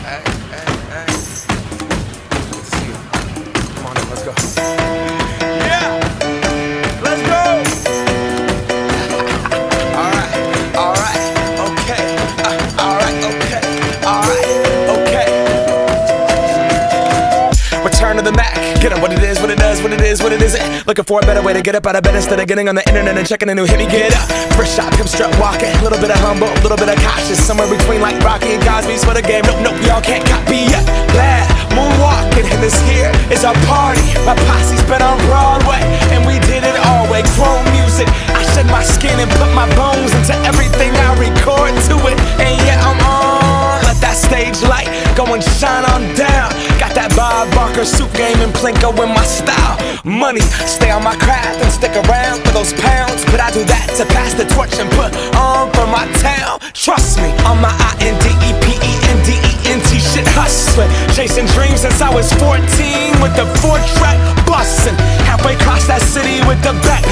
Hey, hey, hey. Good to see you. Come on in, let's go. Yeah! Let's go! Alright, okay. Alright, okay. Okay. Return to the Mac. Get up what it is, what it does, what it is, what it isn't. Looking for a better way to get up out of bed instead of getting on the internet and checking a new hit. Me get up. First shot, pimp strut walking. A little bit of humble, a little bit of cautious. Somewhere between like Rocky and Cosby's for the game. Nope, y'all can't copy yet. Glad moonwalking, and this here is our party. My posse's been on Broadway, and we did it all way. Chrome music. I shed my skin and put my bones into everything I record to it. And yeah, I'm on. Let that stage light go and shine on down. Got that Bob Barker suit game and Plinko in my style. Money, stay on my craft and stick around for those pounds. But I do that to pass the torch and put on for my town. Trust me, on my INDEPENDENT shit hustling. Chasing dreams since I was 14 with the 4-track bustin'. Halfway across that city with the back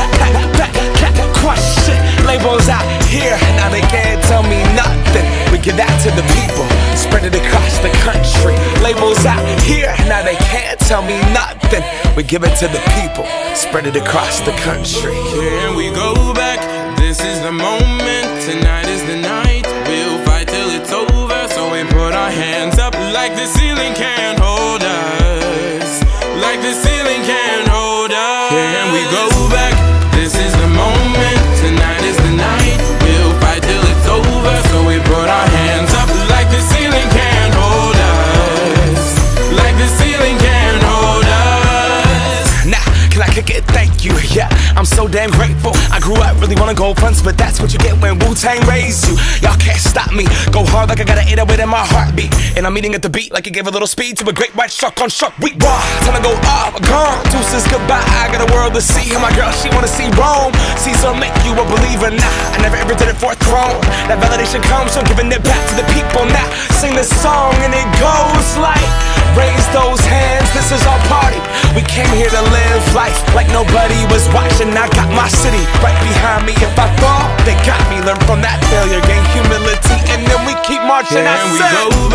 crush shit. Labels out here, now they can't tell me nothing. We give that to the people, spread it across the country. Labels out here, now they can't tell me nothing. We give it to the people, spread it across the country. Can we go back? This is the moment, tonight is the night. We'll fight till it's over, so we put our hands up like the ceiling can't hold us. Like the ceiling can't hold us. Can we go back? This is the moment, tonight is the night. We'll fight till it's over, so we put our hands up like the ceiling can't hold us. Like the ceiling can't hold us. Nah, can I kick it? Thank you, yeah, I'm so damn grateful. I grew up really wanna go fronts, but that's what you get when Wu-Tang raised you. Y'all can't stop me, go hard like I got an 808 in my heartbeat. And I'm eating at the beat like it gave a little speed to a great white shark on shark week. Raw, time to go off, gone, deuces goodbye. I got a world to see, and my girl, she wanna see Rome. Caesar make you a believer, nah, I never ever did it for a throne. That validation comes from giving it back to the people. Now, sing this song and it goes like, raise those hands, this is our party. We came here to live life like nobody was watching. I got my city right behind me. If I fall, they got me. Learn from that failure, gain humility, and then we keep marching. Can we go